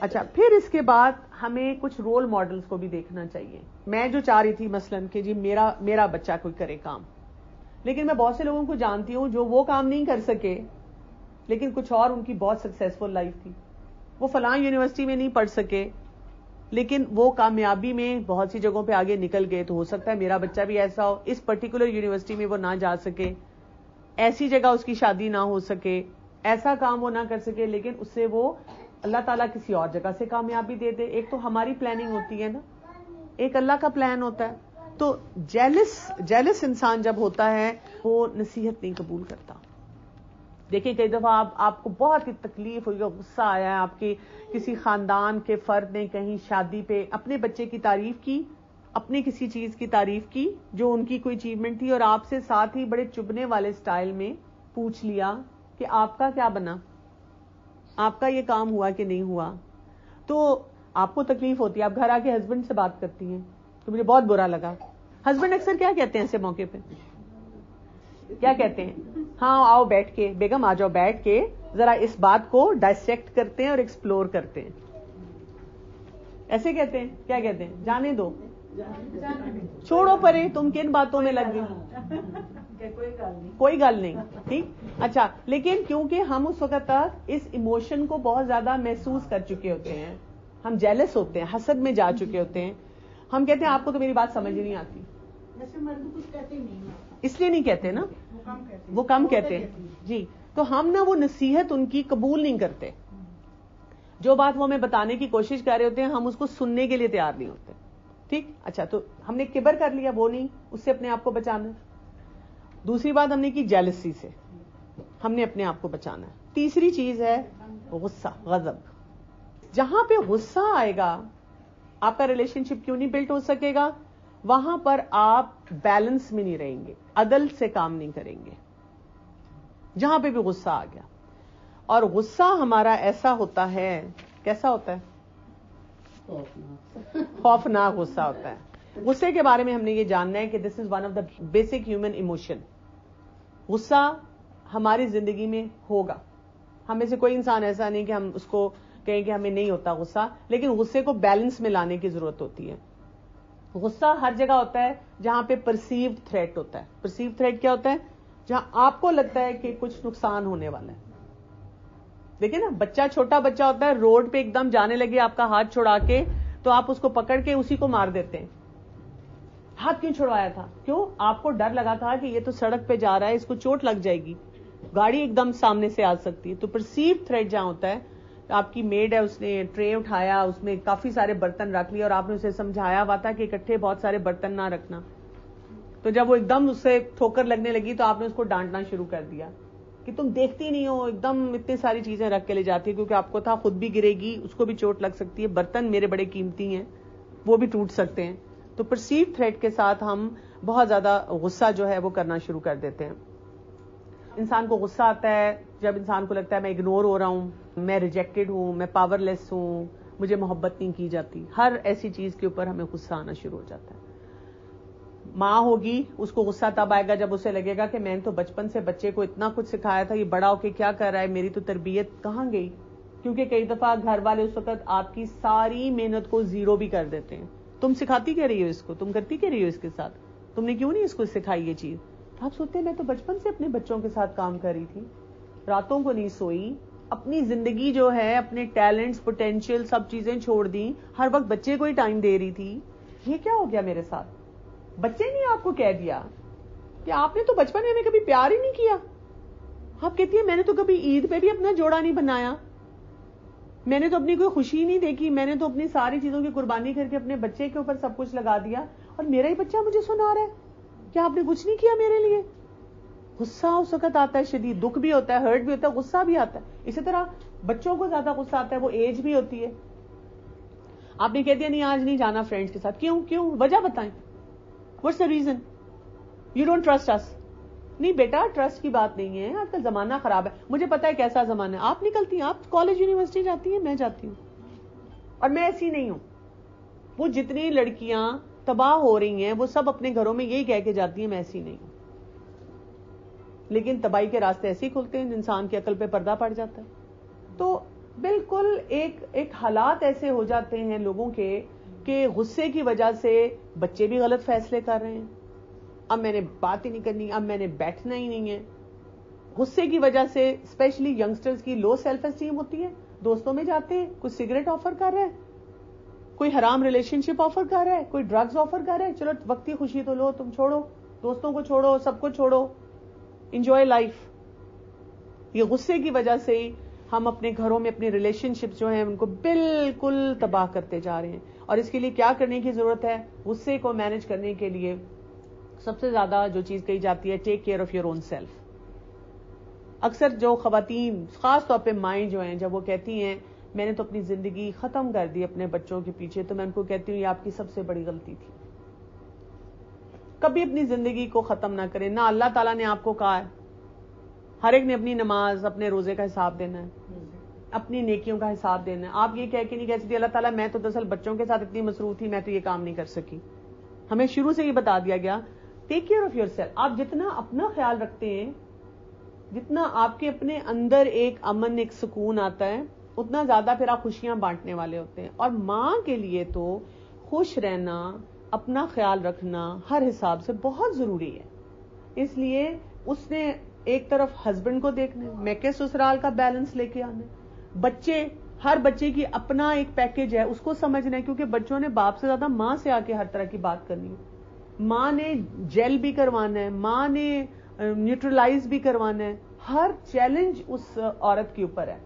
اچھا، پھر اس کے بعد ہمیں کچھ رول ماڈلز کو بھی دیکھنا چاہیے. میں جو چاہ رہی تھی مثلاً کہ جی میرا بچہ کوئی کرے کام، لیکن میں بہت سے لوگوں کو جانتی ہوں جو وہ کام نہیں کر سکے لیکن کچھ اور ان کی بہت سکسیسفل لائف تھی. وہ فلاں یونیورسٹی میں نہیں پڑھ سکے لیکن وہ کامیابی میں بہت سی جگہوں پہ آگے نکل گئے. تو ہو سکتا ہے میرا بچہ بھی ایسا ہو، اس پرٹیکولر یونیورسٹی میں وہ نہ جا سکے، ایسی جگہ اس کی شادی نہ ہو سکے، ایسا کام وہ نہ کر سکے، لیکن اس سے وہ اللہ تعالیٰ کسی اور جگہ سے کامیابی دے دے. ایک تو ہماری پلاننگ ہوتی ہے نا، ایک اللہ کا پلان ہوتا ہے. تو جیلس انسان جب ہوتا ہے وہ نصیحت نہیں قبول کرتا. دیکھیں کئی دفعہ آپ کو بہت ہی تکلیف ہوئی، غصہ آیا ہے، آپ کے کسی خاندان کے فرد نے کہیں شادی پہ اپنے بچے کی تعریف کی، اپنی کسی چیز کی تعریف کی جو ان کی کوئی اچیومنٹ تھی، اور آپ سے ساتھ ہی بڑے چبھنے والے سٹائل میں پوچھ لیا کہ آپ کا کیا بنا، آپ کا یہ کام ہوا کہ نہیں ہوا. تو آپ کو تکلیف ہوتی ہے، آپ گھر آ کے ہسبینڈ سے بات کرتی ہیں تو مجھے بہت برا لگا. ہسبینڈ اکثر کیا کہتے ہیں ایسے موقع پہ؟ کیا کہتے ہیں؟ ہاں آؤ بیٹھ کے، بیگم آ جاؤ بیٹھ کے ذرا اس بات کو ڈائسیکٹ کرتے ہیں اور ایکسپلور کرتے ہیں. ایسے کہتے ہیں؟ کیا کہتے ہیں؟ جانے دو، چھوڑو پرے، تم کن باتوں میں لگ گئے، کوئی گل نہیں. ٹھیک، اچھا. لیکن کیونکہ ہم اس وقت تک اس ایموشن کو بہت زیادہ محسوس کر چکے ہوتے ہیں، ہم جیلس ہوتے ہیں، حسد میں جا چکے ہوتے ہیں، ہم کہتے ہیں آپ کو تو میری بات سمجھ ہی نہیں آتی. اس لیے نہیں کہتے نا، وہ کم کہتے ہیں جی. تو ہم نا وہ نصیحت ان کی قبول نہیں کرتے. جو بات وہ ہمیں بتانے کی کوشش کر رہے ہوتے ہیں ہم اس کو سننے کے لیے تیار نہیں ہوتے. ٹھیک، اچھا. تو ہم نے کبر کر لیا، وہ نہیں، اس سے اپنے آپ کو بچانا. دوسری بات ہم نے کی جیلسی سے، ہم نے اپنے آپ کو بچانا ہے. تیسری چیز ہے غصہ، غضب. جہاں پہ غصہ آئے گا آپ کا ریلیشن شپ کیوں نہیں بلڈ ہو سکے گا؟ وہاں پر آپ بیلنس میں نہیں رہیں گے، عدل سے کام نہیں کریں گے. جہاں پہ بھی غصہ آ گیا، اور غصہ ہمارا ایسا ہوتا ہے، کیسا ہوتا ہے؟ خوفناک غصہ ہوتا ہے. غصے کے بارے میں ہم نے یہ جاننا ہے کہ this is one of the basic human emotion. غصہ ہماری زندگی میں ہوگا، ہم میں سے کوئی انسان ایسا نہیں کہ ہم اس کو کہیں کہ ہمیں نہیں ہوتا غصہ، لیکن غصے کو بیلنس میں لانے کی ضرورت ہوتی ہے. غصہ ہر جگہ ہوتا ہے جہاں پہ پرسیوڈ تھریٹ ہوتا ہے. پرسیوڈ تھریٹ کیا ہوتا ہے؟ جہاں آپ کو لگتا ہے کہ کچھ نقصان ہونے والا ہے. دیکھیں نا، بچہ، چھوٹا بچہ ہوتا ہے، روڈ پہ ایک دم جانے لگے آپ کا ہاتھ چھڑا کے تو آپ اس کو پکڑ کے اسی کو مار دیتے ہیں. ہاتھ کیوں چھڑوایا تھا؟ کیوں؟ آپ کو ڈر لگا تھا کہ یہ تو سڑک پہ جا رہا ہے، اس کو چوٹ لگ جائے گی، گاڑی ایک دم سامنے سے آ سکتی ہے. تو پرسیوڈ تھریٹ جہاں ہوتا ہے، آپ کی میڈ ہے، اس نے ٹرے اٹھایا، اس میں کافی سارے برتن رکھ لیے اور آپ نے اسے سمجھایا ہوا تھا کہ اکٹھے بہت سارے برتن نہ رکھنا. تو جب وہ ایک دم اس سے ٹھوکر لگنے لگی تو آپ نے اس کو ڈانٹنا شروع کر دیا کہ تم دیکھتی نہیں ہو، ایک دم اتنی ساری چیزیں رکھ کے لے جاتی ہے، کیونکہ آپ کو تھا خود بھی گرے گی، اس کو بھی چوٹ لگ سکتی ہے، برتن میرے بڑے قیمتی ہیں، وہ بھی ٹوٹ سکتے ہیں. تو پرسیو تھریٹ کے ساتھ ہم بہت زیادہ غصہ جو ہے وہ کرنا شروع کر دیتے ہیں. انسان کو غصہ آتا ہے جب انسان کو لگتا ہے میں اگنور ہو رہا ہوں، میں ریجیکٹڈ ہوں، میں پاور لیس ہوں، مجھے محبت نہیں کی جاتی. ہر ایسی چیز کے اوپر ہمیں غصہ آنا شروع ہو جاتا ہے. ماں ہوگی، اس کو غصہ تب آئے گا جب اسے لگے گا کہ میں نے تو بچپن سے بچے کو اتنا کچھ سکھایا تھا، یہ بڑا ہو کے کیا کر رہا ہے، میری تو تربیت کہاں گئی. کیونکہ کئی دفعہ گھر والے اس وقت آپ کی ساری محنت کو زیرو بھی کر دیتے ہیں. تم سکھاتی کیا رہی ہو اس کو، تم کرتی کیا رہی ہو اس کے ساتھ، تم نے کیوں نہیں اس کو سکھائی یہ چیز. آپ سوچتے ہیں میں تو بچپن سے اپنے بچوں کے ساتھ کام کر رہی تھی، راتوں کو نہیں سوئی، اپنی زندگی جو ہے، اپنے ٹیلنٹس، پوٹینشیل، سب چیزیں چھوڑ دی، ہر وقت بچے کو ہی ٹائم دے رہی تھی. یہ کیا ہو گیا میرے ساتھ؟ بچے نے آپ کو کہہ دیا کہ آپ نے تو بچپن میں ہمیں کبھی پیار ہی نہیں کیا. آپ کہتی ہیں میں نے تو کبھی عید پہ بھی اپنا جوڑا نہیں بنایا، میں نے تو اپنی کوئی خوشی نہیں دیکھی، میں نے تو اپنی ساری چیزوں کی قربانی کر کے اپنے بچے کے اوپر سب کچھ لگا دیا، اور میرا ہی بچہ مجھے سنا رہا ہے کہ آپ نے کچھ نہیں کیا میرے لیے. غصہ اس وقت آتا ہے، شدید دکھ بھی ہوتا ہے، ہرٹ بھی ہوتا ہے، غصہ بھی آتا ہے. اسی طرح بچوں کو زیادہ غصہ آتا ہے، وہ ایج بھی ہوتی ہے. آپ نے کہہ دیا نہیں آج نہیں جانا فرینڈس کے ساتھ، کیوں؟ وجہ بتائیں. What's the reason? You don't trust us. نہیں بیٹا، ٹرسٹ کی بات نہیں ہے، آج کل زمانہ خراب ہے. مجھے پتا ہے کیسا زمانہ ہے. آپ نکلتی ہیں، آپ کالج یونیورسٹی جاتی ہیں، میں جاتی ہوں، اور میں ایسی نہیں ہوں. وہ جتنی لڑکیاں تباہ ہو رہی ہیں وہ سب اپنے گھروں میں یہی کہہ کے جاتی ہیں میں ایسی نہیں ہوں. لیکن تباہی کے راستے ایسے ہی کھلتے ہیں، انسان کی عقل پہ پردہ پڑ جاتا ہے. تو بالکل ایک حالات ایسے ہو جاتے ہیں لوگوں کے کہ غصے کی وجہ سے بچے بھی غلط فیصلے کر رہے ہیں. اب میں نے بات ہی نہیں کرنی, اب میں نے بیٹھنا ہی نہیں ہے. غصے کی وجہ سے اسپیشلی ینگسٹرز کی لو سیلف اسٹیم ہوتی ہے. دوستوں میں جاتے ہیں, کوئی سگریٹ آفر کر رہا ہے, کوئی حرام ریلیشن شپ آفر کر رہا ہے, کوئی ڈرگز آفر کر رہا ہے, چلو وقتی خوشی تو لو, تم چھوڑو, دوستوں کو چھوڑو, سب کو چھوڑو, انجوائے لائف. یہ غصے کی وجہ سے ہم اپنے گھروں میں اپنے ریلیشن شپ جو ہیں ان کو بالکل تباہ کرتے جا رہے ہیں. اور اس کے لیے کیا کرنے کی ضرورت ہے؟ غصے کو مینج کرنے کے لیے سب سے زیادہ جو چیز کہی جاتی ہے, take care of your own self. اکثر جو خواتین خاص طور پہ مائیں جو ہیں, جب وہ کہتی ہیں میں نے تو اپنی زندگی ختم کر دی اپنے بچوں کے پیچھے, تو میں ان کو کہتی ہوں یہ آپ کی سب سے بڑی غلطی تھی. کبھی اپنی زندگی کو ختم نہ کریں. نہ اللہ تعالیٰ نے آپ کو کہا ہے, ہر ایک نے اپنی نماز اپنے روزے کا حساب دینا ہے, اپنی نیکیوں کا حساب دینا ہے. آپ یہ کہہ کے نہیں کہہ سکتی اللہ تعالیٰ میں تو دراصل بچوں کے ساتھ اتنی مصروف تھی میں تو یہ کام نہیں کر سکی. ہمیں شروع سے یہ بتا دیا گیا take care of your self. آپ جتنا اپنا خیال رکھتے ہیں, جتنا آپ کے اپنے اندر ایک امن ایک سکون آتا ہے, اتنا زیادہ پھر آپ خوشیاں بانٹنے والے ہوتے ہیں. اور ماں کے لیے تو خوش رہنا, اپنا خیال رکھنا ہر حساب سے بہت ضروری ہے. اس لیے اس نے ایک طرف ہسبینڈ کو دیکھنا, میں کہ سسرال کا بیلنس لے کے آنا, بچے ہر بچے کی اپنا ایک پیکج ہے اس کو سمجھنا ہے, کیونکہ بچوں نے باپ سے زیادہ ماں سے آ کے ہر طرح کی بات کرنی ہے. ماں نے جیل بھی کروانا ہے, ماں نے نیوٹرلائز بھی کروانا ہے. ہر چیلنج اس عورت کے اوپر ہے.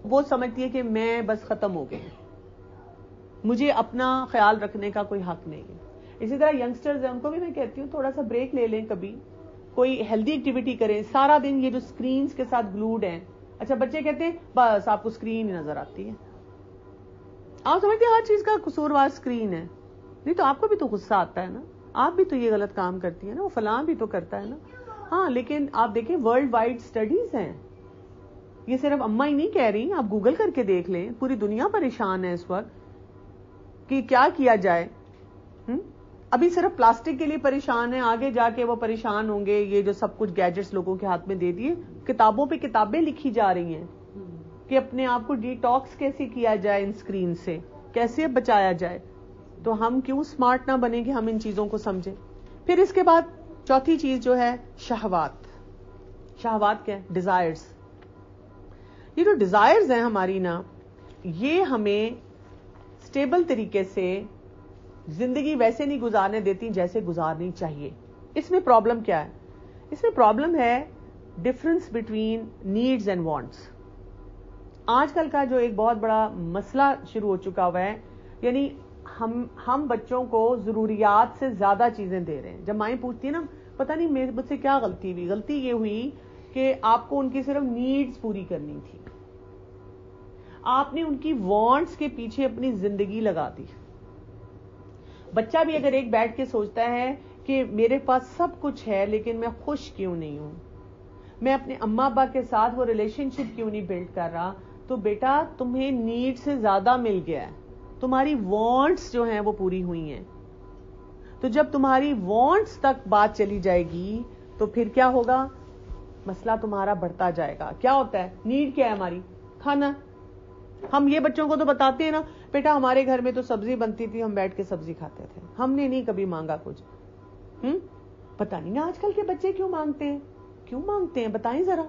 وہ سمجھتی ہے کہ میں بس ختم ہو گئی, مجھے اپنا خیال رکھنے کا کوئی حق نہیں ہے. اسی طرح ینگسٹرز ہیں, ان کو بھی میں کہتی ہوں تھوڑا سا بریک لے لیں, کبھی کوئی ہیلدی ایکٹیویٹی کریں. سارا دن یہ جو سکرینز کے ساتھ گلوڈ ہیں, اچھا بچے کہتے ہیں بس آپ کو سکرین ہی نظر آتی ہے, آپ سمجھتے ہیں ہر چیز کا قصوروار سکرین ہے. نہیں تو آپ کو بھی تو غصہ آتا ہے نا, آپ بھی تو یہ غلط کام کرتی ہیں نا, وہ فلاں بھی تو کرتا ہے نا. ہاں لیکن آپ دیکھیں ورلڈ وائڈ سٹڈیز ہیں, یہ صرف اماں ہی نہیں کہہ رہی, آپ گوگل کر کے دیکھ لیں, پوری دنیا پریشان ہے اس وقت کہ کیا کیا جائے. ابھی صرف پلاسٹک کے لیے پریشان ہے, آگے جا کے وہ پریشان ہوں گے. یہ جو سب کچھ گیجٹس لوگوں کے ہاتھ میں دے دیے, کتابوں پہ کتابیں لکھی جا رہی ہیں کہ اپنے آپ کو ڈی ٹاکس کیسے کیا جائے ان سکرین سے, کیسے بچایا جائے. تو ہم کیوں سمارٹ نہ بنیں کہ ہم ان چیزوں کو سمجھیں. پھر اس کے بعد چوتھی چیز جو ہے شہوات. شہوات کیا ہے؟ ڈیزائرز. یہ جو ڈیزائرز ہیں ہماری نا, یہ ہمیں اسٹیبل طریقے سے زندگی ویسے نہیں گزارنے دیتی جیسے گزارنی چاہیے. اس میں پرابلم کیا ہے؟ اس میں پرابلم ہے difference between needs and wants. آج کل کا جو ایک بہت بڑا مسئلہ شروع ہو چکا ہوا ہے, یعنی ہم بچوں کو ضروریات سے زیادہ چیزیں دے رہے ہیں. جب مائیں پوچھتی ہیں نا پتہ نہیں مجھ سے کیا غلطی ہوئی, غلطی یہ ہوئی کہ آپ کو ان کی صرف نیڈز پوری کرنی تھی, آپ نے ان کی وانٹس کے پیچھے اپنی زندگی لگا دی. بچہ بھی اگر ایک بیٹھ کے سوچتا ہے کہ میرے پاس سب کچھ ہے لیکن میں خوش کیوں نہیں ہوں, میں اپنے اماں ابا کے ساتھ وہ ریلیشن شپ کیوں نہیں بلڈ کر رہا, تو بیٹا تمہیں نیڈ سے زیادہ مل گیا ہے, تمہاری وانٹس جو ہیں وہ پوری ہوئی ہیں. تو جب تمہاری وانٹس تک بات چلی جائے گی تو پھر کیا ہوگا؟ مسئلہ تمہارا بڑھتا جائے گا. کیا ہوتا ہے؟ نیڈ کیا ہے ہماری؟ کھانا. ہم یہ بچوں کو تو بتاتے ہیں نا, بیٹا ہمارے گھر میں تو سبزی بنتی تھی, ہم بیٹھ کے سبزی کھاتے تھے, ہم نے نہیں کبھی مانگا کچھ. پتا نہیں نا آج کل کے بچے کیوں مانگتے ہیں, کیوں مانگتے ہیں بتائیں ذرا.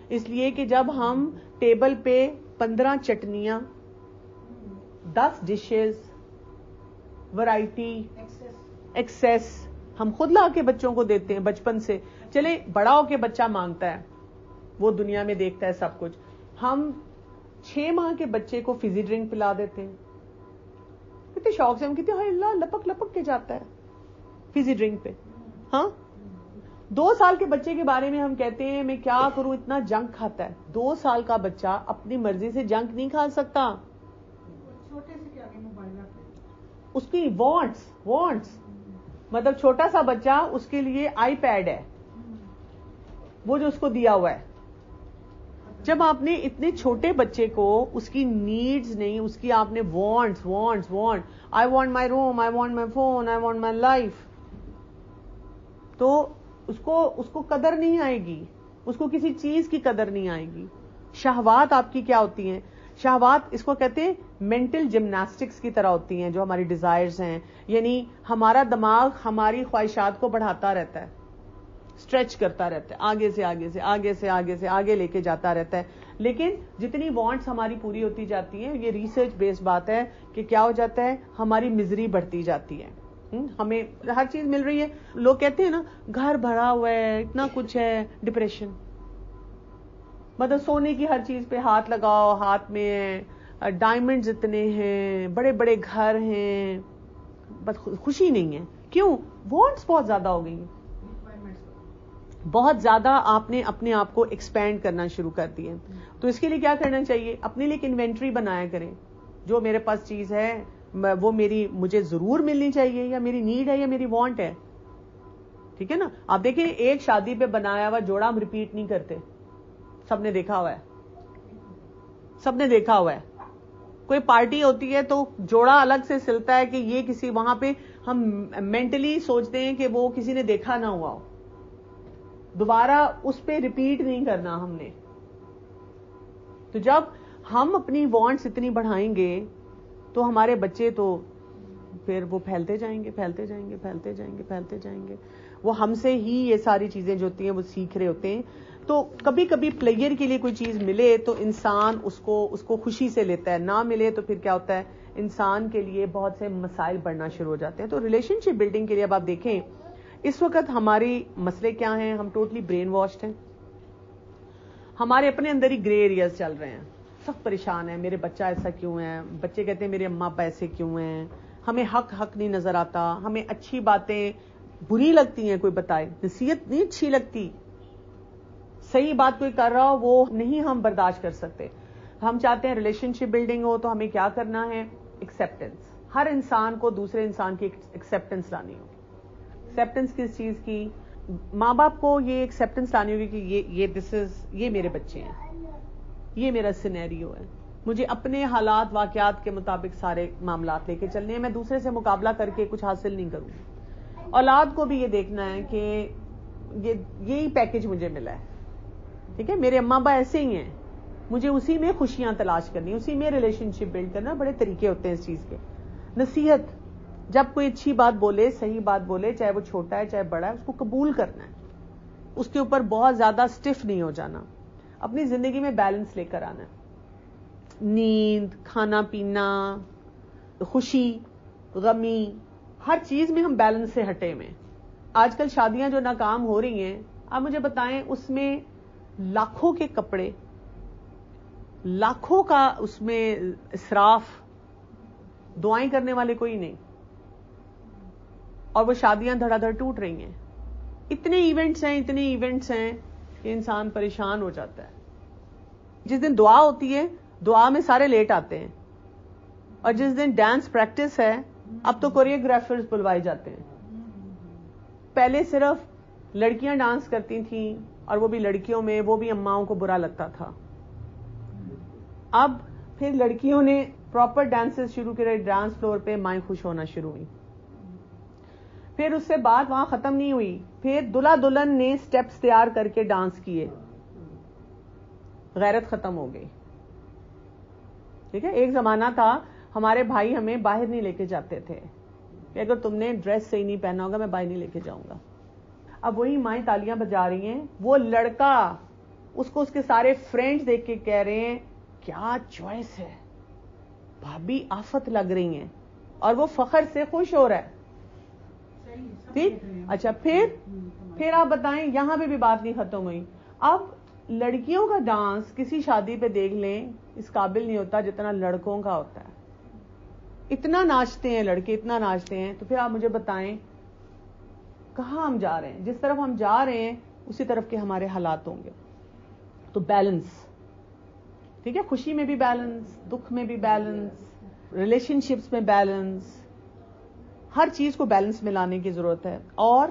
اس لیے کہ جب ہم ٹیبل پہ 15 چٹنیاں, 10 ڈشز, ورائٹی, ایکسیس ہم خود لا کے بچوں کو دیتے ہیں بچپن سے. چلے بڑا ہو کے بچہ مانگتا ہے, وہ دنیا میں دیکھتا ہے سب کچھ. ہم 6 ماہ کے بچے کو فزی ڈرنک پلا دیتے ہیں, کتنے شوق سے, ہم کہتے ہیں اللہ لپک لپک کے جاتا ہے فزی ڈرنک پہ. ہاں 2 سال کے بچے کے بارے میں ہم کہتے ہیں میں کیا کروں اتنا جنک کھاتا ہے. 2 سال کا بچہ اپنی مرضی سے جنک نہیں کھا سکتا. اس کی وانٹس مطلب چھوٹا سا بچہ اس کے لیے آئی پیڈ ہے وہ جو اس کو دیا ہوا ہے. جب آپ نے اتنے چھوٹے بچے کو اس کی نیڈز نہیں, اس کی آپ نے want, I want my room, I want my phone, I want my life, تو اس کو قدر نہیں آئے گی, اس کو کسی چیز کی قدر نہیں آئے گی. شہوات آپ کی کیا ہوتی ہیں؟ شہوات اس کو کہتے ہیں مینٹل جمناسٹکس کی طرح ہوتی ہیں جو ہماری ڈیزائرز ہیں. یعنی ہمارا دماغ ہماری خواہشات کو بڑھاتا رہتا ہے, اسٹریچ کرتا رہتا ہے, آگے سے آگے سے آگے سے آگے سے آگے لے کے جاتا رہتا ہے. لیکن جتنی وانٹس ہماری پوری ہوتی جاتی ہیں, یہ ریسرچ بیس بات ہے کہ کیا ہو جاتا ہے, ہماری مزری بڑھتی جاتی ہے. ہمیں ہر چیز مل رہی ہے, لوگ کہتے ہیں نا گھر بھرا ہوا ہے, اتنا کچھ ہے, ڈپریشن. مطلب سونے کی ہر چیز پہ ہاتھ لگاؤ, ہاتھ میں ڈائمنڈز اتنے ہیں, بڑے بڑے گھر ہیں, بس خوشی نہیں ہے. کیوں؟ وانٹس بہت زیادہ ہو گئی ہیں, بہت زیادہ آپ نے اپنے آپ کو ایکسپینڈ کرنا شروع کر دیا. تو اس کے لیے کیا کرنا چاہیے؟ اپنے لیے ایک انوینٹری بنایا کریں. جو میرے پاس چیز ہے وہ مجھے ضرور ملنی چاہیے, یا میری نیڈ ہے یا میری وانٹ ہے. ٹھیک ہے نا؟ آپ دیکھیں ایک شادی پہ بنایا ہوا جوڑا ہم ریپیٹ نہیں کرتے, سب نے دیکھا ہوا ہے, سب نے دیکھا ہوا ہے. کوئی پارٹی ہوتی ہے تو جوڑا الگ سے سلتا ہے کہ یہ کسی وہاں پہ ہم مینٹلی سوچتے ہیں کہ وہ کسی نے دیکھا نہ ہوا ہو, دوبارہ اس پہ ریپیٹ نہیں کرنا ہم نے. تو جب ہم اپنی وانٹس اتنی بڑھائیں گے تو ہمارے بچے تو پھر وہ پھیلتے جائیں گے, پھیلتے جائیں گے, پھیلتے جائیں گے, پھیلتے جائیں گے. وہ ہم سے ہی یہ ساری چیزیں جو ہوتی ہیں وہ سیکھ رہے ہوتے ہیں. تو کبھی کبھی پلیئر کے لیے کوئی چیز ملے تو انسان اس کو خوشی سے لیتا ہے, نہ ملے تو پھر کیا ہوتا ہے, انسان کے لیے بہت سے مسائل بڑھنا شروع ہو جاتے ہیں. تو ریلیشن شپ بلڈنگ کے لیے اب آپ دیکھیں اس وقت ہماری مسئلے کیا ہیں, ہم ٹوٹلی برین واشڈ ہیں, ہمارے اپنے اندر ہی گرے ایریاز چل رہے ہیں, سب پریشان ہیں, میرے بچہ ایسا کیوں ہے, بچے کہتے ہیں میرے اماں ابا ایسے کیوں ہیں, ہمیں حق نہیں نظر آتا, ہمیں اچھی باتیں بری لگتی ہیں, کوئی بتائے, نصیحت نہیں اچھی لگتی, صحیح بات کوئی کر رہا ہو وہ نہیں ہم برداشت کر سکتے. ہم چاہتے ہیں ریلیشن شپ بلڈنگ ہو تو ہمیں کیا کرنا ہے, ایکسیپٹنس. ہر انسان کو دوسرے انسان کی ایکسیپٹنس لانی ہوگی. ایکسیپٹنس کس چیز کی؟ ماں باپ کو یہ ایکسیپٹنس لانی ہوگی کہ یہ میرے بچے ہیں, یہ میرا سینیریو ہے, مجھے اپنے حالات واقعات کے مطابق سارے معاملات لے کے چلنے ہیں, میں دوسرے سے مقابلہ کر کے کچھ حاصل نہیں کروں گی. اولاد کو بھی یہ دیکھنا ہے کہ یہی پیکج مجھے ملا ہے, ٹھیک ہے, میرے اماں ابا ایسے ہی ہیں, مجھے اسی میں خوشیاں تلاش کرنی, اسی میں ریلیشن شپ بلڈ کرنا. بڑے طریقے ہوتے ہیں اس چیز کے. نصیحت, جب کوئی اچھی بات بولے, صحیح بات بولے, چاہے وہ چھوٹا ہے چاہے بڑا ہے, اس کو قبول کرنا ہے, اس کے اوپر بہت زیادہ اسٹف نہیں ہو جانا, اپنی زندگی میں بیلنس لے کر آنا ہے. نیند, کھانا پینا, خوشی, غمی, ہر چیز میں ہم بیلنس سے ہٹے ہوئے. آج کل شادیاں جو ناکام ہو رہی ہیں, آپ مجھے بتائیں اس میں لاکھوں کے کپڑے, لاکھوں کا اس میں اسراف, دعائیں کرنے والے کوئی نہیں, اور وہ شادیاں دھڑا دھڑ ٹوٹ رہی ہیں. اتنے ایونٹس ہیں کہ انسان پریشان ہو جاتا ہے. جس دن دعا ہوتی ہے دعا میں سارے لیٹ آتے ہیں, اور جس دن ڈانس پریکٹس ہے اب تو کوریوگرافرز بلوائے جاتے ہیں. پہلے صرف لڑکیاں ڈانس کرتی تھیں, اور وہ بھی لڑکیوں میں, وہ بھی اماؤں کو برا لگتا تھا. اب پھر لڑکیوں نے پراپر ڈانسز شروع کرے, ڈانس فلور پہ مائیں خوش ہونا شروع ہوئی. پھر اس سے بات وہاں ختم نہیں ہوئی, پھر دلہا دلہن نے سٹیپس تیار کر کے ڈانس کیے, غیرت ختم ہو گئی. ٹھیک ہے, ایک زمانہ تھا ہمارے بھائی ہمیں باہر نہیں لے کے جاتے تھے کہ اگر تم نے ڈریس صحیح نہیں پہنا ہوگا میں باہر نہیں لے کے جاؤں گا. اب وہی مائیں تالیاں بجا رہی ہیں, وہ لڑکا اس کو اس کے سارے فرینڈز دیکھ کے کہہ رہے ہیں کیا چوائس ہے, بھابھی آفت لگ رہی ہیں, اور وہ فخر سے خوش ہو رہا ہے. ٹھیک, اچھا پھر آپ بتائیں, یہاں پہ بھی بات نہیں ختم ہوئی. اب لڑکیوں کا ڈانس کسی شادی پہ دیکھ لیں اس قابل نہیں ہوتا جتنا لڑکوں کا ہوتا ہے. اتنا ناچتے ہیں لڑکے, اتنا ناچتے ہیں. تو پھر آپ مجھے بتائیں کہاں ہم جا رہے ہیں؟ جس طرف ہم جا رہے ہیں اسی طرف کے ہمارے حالات ہوں گے. تو بیلنس, ٹھیک ہے, خوشی میں بھی بیلنس, دکھ میں بھی بیلنس, ریلیشن شپس میں بیلنس, ہر چیز کو بیلنس میں لانے کی ضرورت ہے. اور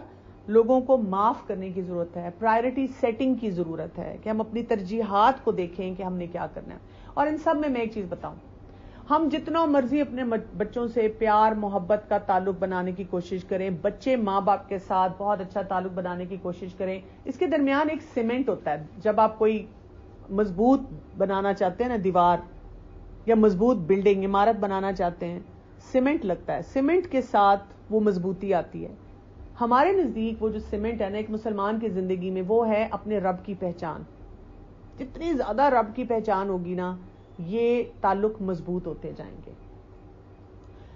لوگوں کو معاف کرنے کی ضرورت ہے, پرائرٹی سیٹنگ کی ضرورت ہے کہ ہم اپنی ترجیحات کو دیکھیں کہ ہم نے کیا کرنا ہے. اور ان سب میں ایک چیز بتاؤں, ہم جتنا مرضی اپنے بچوں سے پیار محبت کا تعلق بنانے کی کوشش کریں, بچے ماں باپ کے ساتھ بہت اچھا تعلق بنانے کی کوشش کریں, اس کے درمیان ایک سیمنٹ ہوتا ہے. جب آپ کوئی مضبوط بنانا چاہتے ہیں نا دیوار یا مضبوط بلڈنگ عمارت بنانا چاہتے ہیں, سیمنٹ لگتا ہے, سیمنٹ کے ساتھ وہ مضبوطی آتی ہے. ہمارے نزدیک وہ جو سیمنٹ ہے نا ایک مسلمان کی زندگی میں, وہ ہے اپنے رب کی پہچان. جتنی زیادہ رب کی پہچان ہوگی نا یہ تعلق مضبوط ہوتے جائیں گے.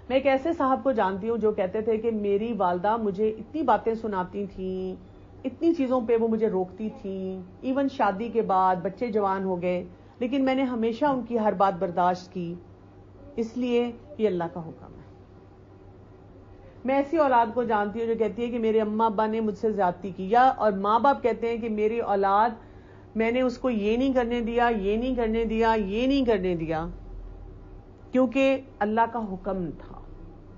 میں ایک ایسے صاحب کو جانتی ہوں جو کہتے تھے کہ میری والدہ مجھے اتنی باتیں سناتی تھیں, اتنی چیزوں پہ وہ مجھے روکتی تھیں, ایون شادی کے بعد بچے جوان ہو گئے, لیکن میں نے ہمیشہ ان کی ہر بات برداشت کی, اس لیے یہ اللہ کا حکم ہے. میں ایسی اولاد کو جانتی ہوں جو کہتی ہے کہ میرے اماں ابا نے مجھ سے زیادتی کی, یا اور ماں باپ کہتے ہیں کہ میری اولاد میں نے اس کو یہ نہیں کرنے دیا, یہ نہیں کرنے دیا, یہ نہیں کرنے دیا, کیونکہ اللہ کا حکم تھا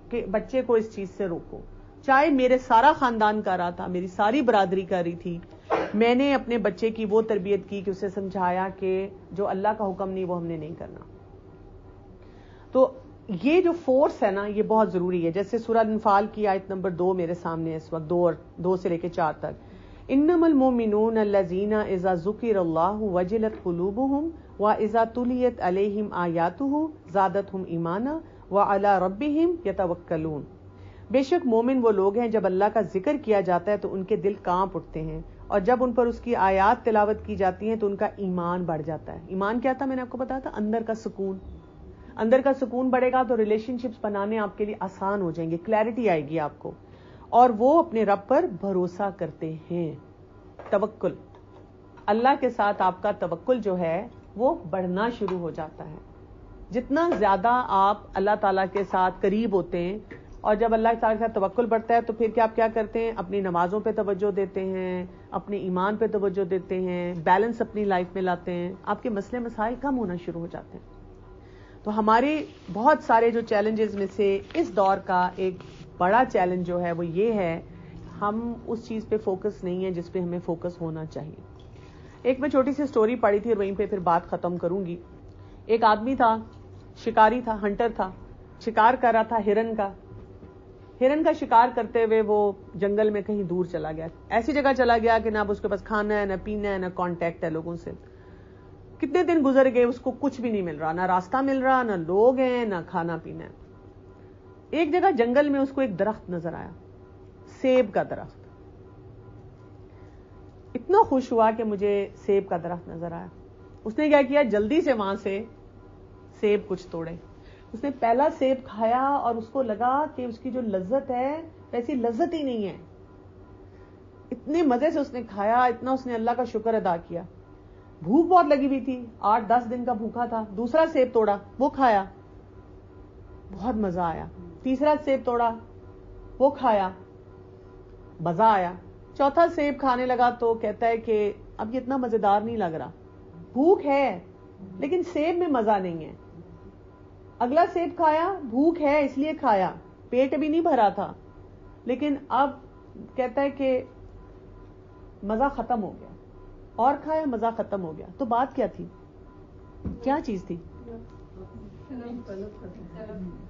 کہ بچے کو اس چیز سے روکو. چاہے میرے سارا خاندان کر رہا تھا, میری ساری برادری کر رہی تھی, میں نے اپنے بچے کی وہ تربیت کی کہ اسے سمجھایا کہ جو اللہ کا حکم نہیں وہ ہم نے نہیں کرنا. تو یہ جو فورس ہے نا یہ بہت ضروری ہے. جیسے سورہ انفال کی آیت نمبر 2 میرے سامنے اس وقت, 2 سے لے کے 4 تک, انما المؤمنون الذین اذا ذکر اللہ وجلت قلوبهم واذا تلیت علیہم آیاتہ زادتہم ایمانا وعلی ربہم یتوکلون. بے شک مومن وہ لوگ ہیں جب اللہ کا ذکر کیا جاتا ہے تو ان کے دل کانپ اٹھتے ہیں, اور جب ان پر اس کی آیات تلاوت کی جاتی ہیں تو ان کا ایمان بڑھ جاتا ہے. ایمان کیا تھا میں نے آپ کو بتایا تھا, اندر کا سکون. اندر کا سکون بڑھے گا تو ریلیشن شپس بنانے آپ کے لیے آسان ہو جائیں گے, کلیئرٹی آئے گی آپ کو, اور وہ اپنے رب پر بھروسہ کرتے ہیں. توکل, اللہ کے ساتھ آپ کا توکل جو ہے وہ بڑھنا شروع ہو جاتا ہے. جتنا زیادہ آپ اللہ تعالیٰ کے ساتھ قریب ہوتے ہیں, اور جب اللہ تعالیٰ کا توکل بڑھتا ہے تو پھر کیا آپ کیا کرتے ہیں, اپنی نمازوں پہ توجہ دیتے ہیں, اپنے ایمان پہ توجہ دیتے ہیں, بیلنس اپنی لائف میں لاتے ہیں, آپ کے مسئلے مسائل کم ہونا شروع ہو جاتے ہیں. تو ہمارے بہت سارے جو چیلنجز میں سے اس دور کا ایک بڑا چیلنج جو ہے وہ یہ ہے, ہم اس چیز پہ فوکس نہیں ہے جس پہ ہمیں فوکس ہونا چاہیے. ایک میں چھوٹی سی سٹوری پڑھی تھی اور وہیں پہ پھر بات ختم کروں گی. ایک آدمی تھا, شکاری تھا, ہنٹر تھا, شکار کر رہا تھا ہرن کا. ہرن کا شکار کرتے ہوئے وہ جنگل میں کہیں دور چلا گیا, ایسی جگہ چلا گیا کہ نہ اب اس کے پاس کھانا ہے, نہ پینا ہے, نہ کانٹیکٹ ہے لوگوں سے. کتنے دن گزر گئے, اس کو کچھ بھی نہیں مل رہا, نہ راستہ مل رہا, نہ لوگ ہیں, نہ کھانا پینا ہے. ایک جگہ جنگل میں اس کو ایک درخت نظر آیا, سیب کا درخت. اتنا خوش ہوا کہ مجھے سیب کا درخت نظر آیا. اس نے کیا کیا, جلدی سے وہاں سے سیب کچھ توڑے. اس نے پہلا سیب کھایا اور اس کو لگا کہ اس کی جو لذت ہے ویسی لذت ہی نہیں ہے. اتنے مزے سے اس نے کھایا, اتنا اس نے اللہ کا شکر ادا کیا. بھوک بہت لگی ہوئی تھی, 8-10 دن کا بھوکا تھا. دوسرا سیب توڑا, وہ کھایا, بہت مزہ آیا. تیسرا سیب توڑا, وہ کھایا, مزہ آیا. چوتھا سیب کھانے لگا تو کہتا ہے کہ اب یہ اتنا مزیدار نہیں لگ رہا, بھوک ہے لیکن سیب میں مزہ نہیں ہے. اگلا سیب کھایا, بھوک ہے اس لیے کھایا, پیٹ بھی نہیں بھرا تھا, لیکن اب کہتا ہے کہ مزہ ختم ہو گیا. اور کھایا, مزہ ختم ہو گیا. تو بات کیا تھی, کیا چیز تھی؟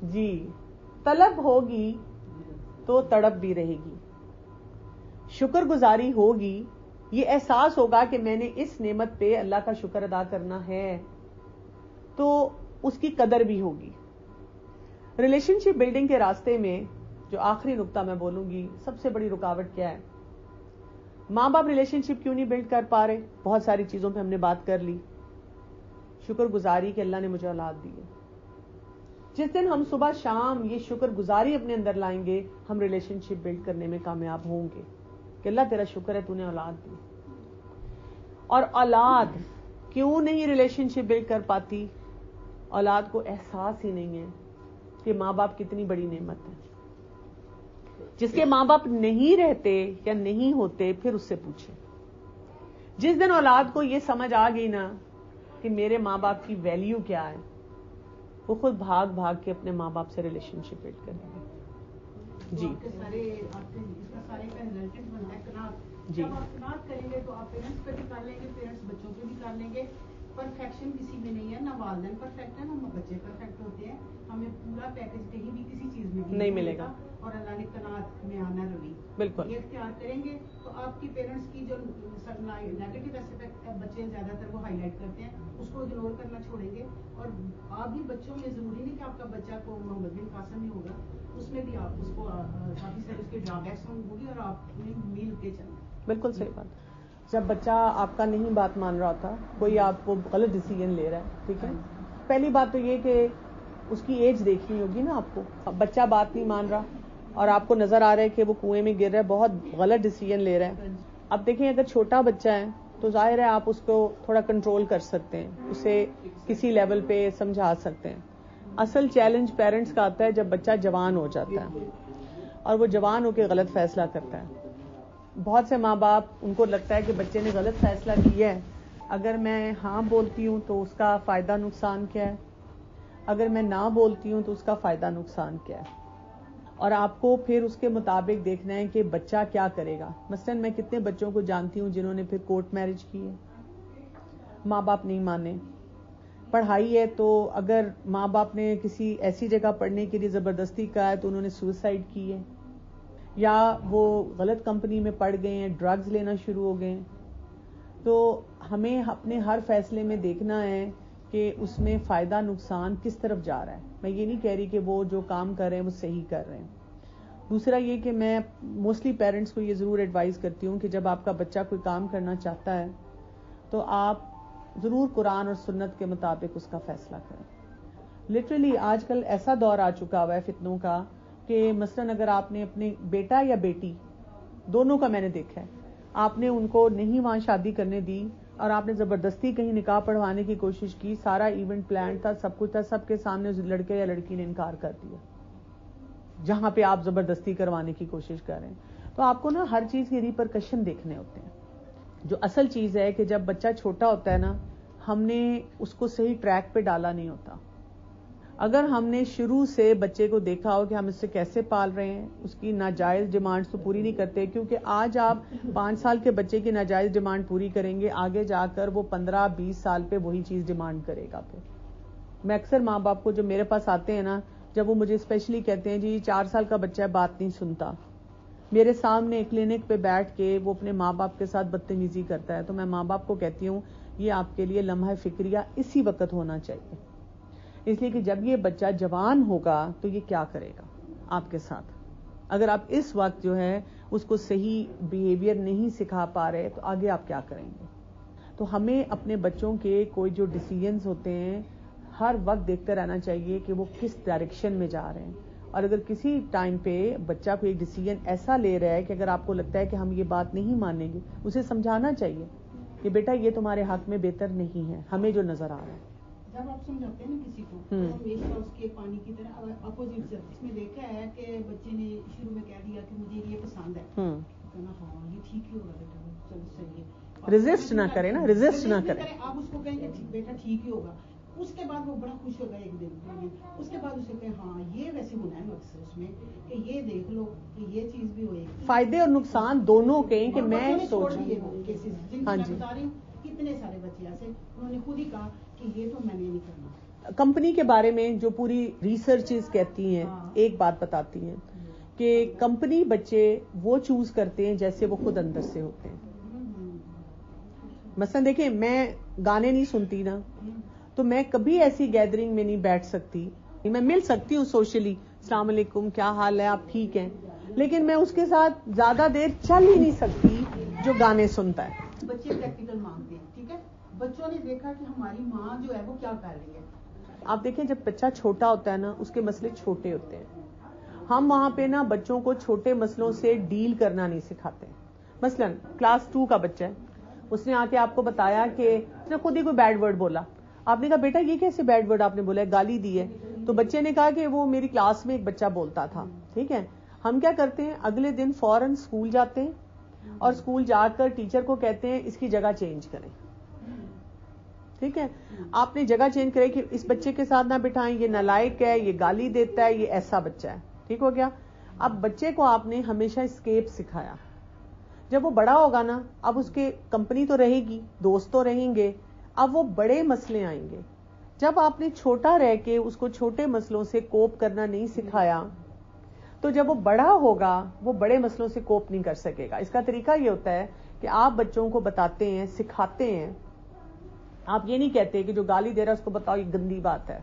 جی, طلب ہوگی تو تڑپ بھی رہے گی, شکر گزاری ہوگی, یہ احساس ہوگا کہ میں نے اس نعمت پہ اللہ کا شکر ادا کرنا ہے, تو اس کی قدر بھی ہوگی. ریلیشن شپ بلڈنگ کے راستے میں جو آخری نقطہ میں بولوں گی, سب سے بڑی رکاوٹ کیا ہے؟ ماں باپ ریلیشن شپ کیوں نہیں بلڈ کر پا رہے؟ بہت ساری چیزوں پہ ہم نے بات کر لی. شکر گزاری کہ اللہ نے مجھے اولاد دی ہے. جس دن ہم صبح شام یہ شکر گزاری اپنے اندر لائیں گے, ہم ریلیشن شپ بلڈ کرنے میں کامیاب ہوں گے کہ اللہ تیرا شکر ہے تو نے اولاد دی. اور اولاد کیوں نہیں ریلیشن شپ بلڈ کر پاتی؟ اولاد کو احساس ہی نہیں ہے کہ ماں باپ کتنی بڑی نعمت ہے. جس کے ماں باپ نہیں رہتے یا نہیں ہوتے, پھر اس سے پوچھیں. جس دن اولاد کو یہ سمجھ آ گئی نا کہ میرے ماں باپ کی ویلیو کیا ہے, وہ خود بھاگ بھاگ کے اپنے ماں باپ سے ریلیشن شپ بلڈ کریں گے. جی جی, آپ کریں گے تو آپ پیرنٹس پہ بھی کر لیں گے, پیرنٹس بچوں پہ بھی کر لیں گے. پرفیکشن کسی میں نہیں ہے, نہ والدین پرفیکٹ ہے نہ بچے پرفیکٹ ہوتے ہیں. ہمیں پورا پیکج کہیں بھی کسی چیز میں نہیں ملے گا. اور اللہ نے قناعت میں آنا روی بالکل یہ اختیار کریں گے تو آپ کی پیرنٹس کی جو نیگیٹو ایسپیکٹ بچے زیادہ تر وہ ہائی لائٹ کرتے ہیں اس کو اگنور کرنا چھوڑیں گے. اور آپ بھی بچوں میں ضروری نہیں کہ آپ کا بچہ کو محمد بن قاسم میں ہوگا, اس میں بھی آپ اس کو کافی سارے اس کے ڈرا بیکس ہوگی اور آپ نے مل کے چلنا. بالکل صحیح بات. جب بچہ آپ کا نہیں بات مان رہا ہوتا, کوئی آپ کو غلط ڈیسیژن لے رہا ہے, ٹھیک ہے, پہلی بات تو یہ کہ اس کی ایج دیکھنی ہوگی نا آپ کو. بچہ بات نہیں مان رہا اور آپ کو نظر آ رہا ہے کہ وہ کنویں میں گر رہا ہے, بہت غلط ڈیسیژن لے رہا ہے. اب دیکھیں اگر چھوٹا بچہ ہے تو ظاہر ہے آپ اس کو تھوڑا کنٹرول کر سکتے ہیں, اسے کسی لیول پہ سمجھا سکتے ہیں. اصل چیلنج پیرنٹس کا آتا ہے جب بچہ جوان ہو جاتا ہے اور وہ جوان ہو کے غلط فیصلہ کرتا ہے. بہت سے ماں باپ ان کو لگتا ہے کہ بچے نے غلط فیصلہ کیا ہے, اگر میں ہاں بولتی ہوں تو اس کا فائدہ نقصان کیا ہے, اگر میں نہ بولتی ہوں تو اس کا فائدہ نقصان کیا ہے, اور آپ کو پھر اس کے مطابق دیکھنا ہے کہ بچہ کیا کرے گا. مثلاً میں کتنے بچوں کو جانتی ہوں جنہوں نے پھر کورٹ میرج کی ہے, ماں باپ نہیں مانے. پڑھائی ہے تو اگر ماں باپ نے کسی ایسی جگہ پڑھنے کے لیے زبردستی کہا ہے تو انہوں نے سوسائڈ کی ہے, یا وہ غلط کمپنی میں پڑ گئے ہیں, ڈرگز لینا شروع ہو گئے ہیں. تو ہمیں اپنے ہر فیصلے میں دیکھنا ہے کہ اس میں فائدہ نقصان کس طرف جا رہا ہے. میں یہ نہیں کہہ رہی کہ وہ جو کام کر رہے ہیں وہ صحیح کر رہے ہیں. دوسرا یہ کہ میں موسٹلی پیرنٹس کو یہ ضرور ایڈوائز کرتی ہوں کہ جب آپ کا بچہ کوئی کام کرنا چاہتا ہے تو آپ ضرور قرآن اور سنت کے مطابق اس کا فیصلہ کریں. لٹرلی آج کل ایسا دور آ چکا ہوا ہے فتنوں کا کہ مثلاً اگر آپ نے اپنے بیٹا یا بیٹی دونوں کا میں نے دیکھا ہے, آپ نے ان کو نہیں وہاں شادی کرنے دی اور آپ نے زبردستی کہیں نکاح پڑھوانے کی کوشش کی, سارا ایونٹ پلان تھا, سب کچھ تھا, سب کے سامنے اس لڑکے یا لڑکی نے انکار کر دیا جہاں پہ آپ زبردستی کروانے کی کوشش کر رہے ہیں. تو آپ کو نا ہر چیز کے ریپرکشن دیکھنے ہوتے ہیں. جو اصل چیز ہے کہ جب بچہ چھوٹا ہوتا ہے نا, ہم نے اس کو صحیح ٹریک پہ ڈالا نہیں ہوتا. اگر ہم نے شروع سے بچے کو دیکھا ہو کہ ہم اس سے کیسے پال رہے ہیں, اس کی ناجائز ڈیمانڈز تو پوری نہیں کرتے, کیونکہ آج آپ 5 سال کے بچے کی ناجائز ڈیمانڈ پوری کریں گے, آگے جا کر وہ 15-20 سال پہ وہی چیز ڈیمانڈ کرے گا. پھر میں اکثر ماں باپ کو جو میرے پاس آتے ہیں نا, جب وہ مجھے اسپیشلی کہتے ہیں جی 4 سال کا بچہ ہے, بات نہیں سنتا, میرے سامنے کلینک پہ بیٹھ کے وہ اپنے ماں باپ کے ساتھ بدتمیزی کرتا ہے, تو میں ماں باپ کو کہتی ہوں یہ آپ کے لیے لمحہ فکریہ اسی وقت ہونا چاہیے, اس لیے کہ جب یہ بچہ جوان ہوگا تو یہ کیا کرے گا آپ کے ساتھ. اگر آپ اس وقت جو ہے اس کو صحیح بیہیویئر نہیں سکھا پا رہے تو آگے آپ کیا کریں گے. تو ہمیں اپنے بچوں کے کوئی جو ڈیسیژنز ہوتے ہیں ہر وقت دیکھتے رہنا چاہیے کہ وہ کس ڈائریکشن میں جا رہے ہیں, اور اگر کسی ٹائم پہ بچہ کوئی ڈیسیژن ایسا لے رہا ہے کہ اگر آپ کو لگتا ہے کہ ہم یہ بات نہیں مانیں گے, اسے سمجھانا چاہیے کہ بیٹا یہ تمہارے حق میں بہتر نہیں ہے, ہمیں جو نظر آ رہا ہے. جب آپ سمجھاتے ہیں نا کسی کو تو ہمیشہ اس کے پانی کی طرح اپوزٹ سے, اس میں دیکھا ہے کہ بچے نے شروع میں کہہ دیا کہ مجھے یہ پسند ہے, کہنا ہاں یہ ٹھیک ہی ہوگا بیٹا, چلو صحیح ہے, ریزسٹ نہ کریں نا, ریزسٹ نہ کریں. آپ اس کو کہیں کہ بیٹا ٹھیک ہی ہوگا, اس کے بعد وہ بڑا خوش ہوگا ایک دن, اس کے بعد اسے کہیں ہاں یہ ویسے ہونا ہے اکثر اس میں کہ یہ دیکھ لو کہ یہ چیز بھی ہوئے, فائدے اور نقصان دونوں کہیں کہ میں سوچ بتا رہی ہوں. کتنے سارے بچے ایسے انہوں نے خود ہی کہا کہ یہ تو میں نے نہیں کرنا. کمپنی کے بارے میں جو پوری ریسرچز کہتی ہیں ایک بات بتاتی ہیں کہ کمپنی بچے وہ چوز کرتے ہیں جیسے وہ خود اندر سے ہوتے ہیں. مثلا دیکھیں میں گانے نہیں سنتی نا, تو میں کبھی ایسی گیدرنگ میں نہیں بیٹھ سکتی. میں مل سکتی ہوں سوشلی, السلام علیکم کیا حال ہے, آپ ٹھیک ہیں, لیکن میں اس کے ساتھ زیادہ دیر چل ہی نہیں سکتی جو گانے سنتا ہے. بچے پریکٹیکل مانگتے ہیں, ٹھیک ہے, بچوں نے دیکھا کہ ہماری ماں جو ہے وہ کیا کر رہی ہے. آپ دیکھیں جب بچہ چھوٹا ہوتا ہے نا اس کے مسئلے چھوٹے ہوتے ہیں, ہم وہاں پہ نا بچوں کو چھوٹے مسئلوں سے ڈیل کرنا نہیں سکھاتے. مثلا کلاس 2 کا بچہ ہے, اس نے آ کے آپ کو بتایا کہ اس نے خود ہی کوئی بیڈ ورڈ بولا, آپ نے کہا بیٹا یہ کیسے بیڈ ورڈ آپ نے بولا ہے, گالی دی ہے. تو بچے نے کہا کہ وہ میری کلاس میں ایک بچہ بولتا تھا. ٹھیک ہے, ہم کیا کرتے ہیں اگلے دن فوراً اسکول جاتے ہیں اور اسکول جا کر ٹیچر کو کہتے ہیں اس کی جگہ چینج کریں. ٹھیک ہے, آپ نے جگہ چینج کرے کہ اس بچے کے ساتھ نہ بٹھائیں, یہ نالائق ہے, یہ گالی دیتا ہے, یہ ایسا بچہ ہے. ٹھیک ہو گیا. اب بچے کو آپ نے ہمیشہ اسکیپ سکھایا. جب وہ بڑا ہوگا نا, اب اس کے کمپنی تو رہے گی, دوست تو رہیں گے, اب وہ بڑے مسئلے آئیں گے. جب آپ نے چھوٹا رہ کے اس کو چھوٹے مسئلوں سے کوپ کرنا نہیں سکھایا تو جب وہ بڑا ہوگا وہ بڑے مسئلوں سے کوپ نہیں کر سکے گا. اس کا طریقہ یہ ہوتا ہے کہ آپ بچوں کو بتاتے ہیں, سکھاتے ہیں. آپ یہ نہیں کہتے کہ جو گالی دے رہا ہے اس کو بتاؤ یہ گندی بات ہے,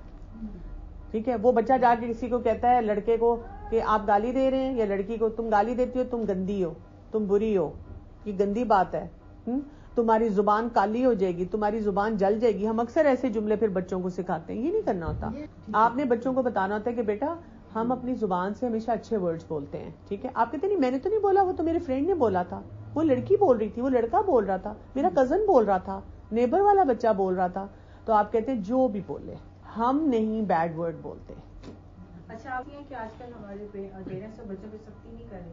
ٹھیک ہے. وہ بچہ جا کے کسی کو کہتا ہے, لڑکے کو, کہ آپ گالی دے رہے ہیں, یا لڑکی کو تم گالی دیتی ہو, تم گندی ہو, تم بری ہو, یہ گندی بات ہے, تمہاری زبان کالی ہو جائے گی, تمہاری زبان جل جائے گی. ہم اکثر ایسے جملے پھر بچوں کو سکھاتے ہیں. یہ نہیں کرنا ہوتا. آپ نے بچوں کو بتانا ہوتا ہے کہ بیٹا ہم اپنی زبان سے ہمیشہ اچھے ورڈز بولتے ہیں, ٹھیک ہے. آپ کہتے نہیں میں نے تو نہیں بولا, وہ تو میرے فرینڈ نے بولا تھا, وہ لڑکی بول رہی تھی, وہ لڑکا بول رہا تھا, میرا کزن بول رہا تھا, نیبر والا بچہ بول رہا تھا. تو آپ کہتے ہیں جو بھی بولے, ہم نہیں بیڈ ورڈ بولتے. اچھا آپ یہ کہ آج کل ہمارے پیرنٹس اور بچوں پہ سختی نہیں کر رہے,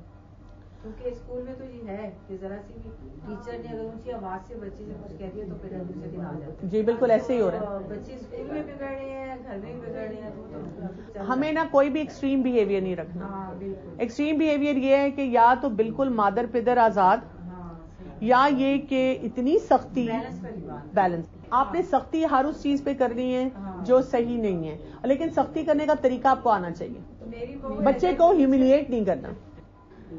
کیونکہ اسکول میں تو یہ ہے کہ ذرا سی بھی ٹیچر نے اگر اونچی آواز سے بچے سے کچھ کہہ دیا تو پھر دوسرے دن آ جاتے ہیں. جی بالکل ایسے ہی ہو رہا ہے. بچے اسکول میں بگڑ رہے ہیں, گھر میں بھی بگڑ رہے ہیں. ہمیں نا کوئی بھی ایکسٹریم بیہیویئر نہیں رکھنا. ہاں بالکل. ایکسٹریم بیہیویئر یہ ہے کہ یا تو بالکل مادر پدر آزاد, یا یہ کہ اتنی سختی, بیلنس. آپ نے سختی ہر اس چیز پہ کرنی ہے جو صحیح نہیں ہے, لیکن سختی کرنے کا طریقہ آپ کو آنا چاہیے. بچے کو ہیوملیٹ نہیں کرنا.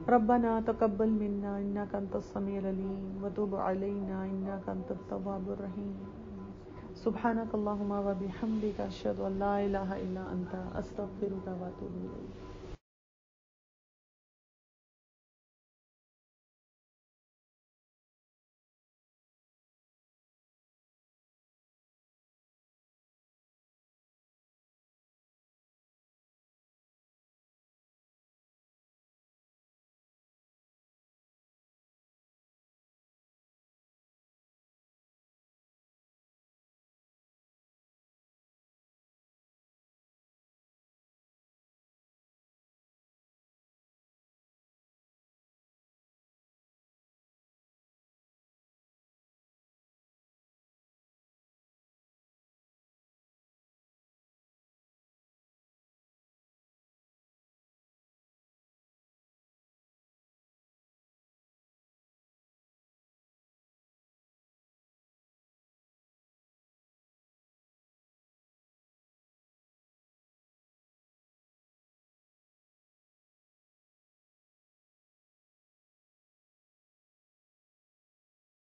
ربنا تقبل منا انك انت السميع العليم وتب علينا انك انت التواب الرحيم. سبحانك اللهم وبحمدك اشهد ان لا اله الا انت استغفرك واتوب اليك.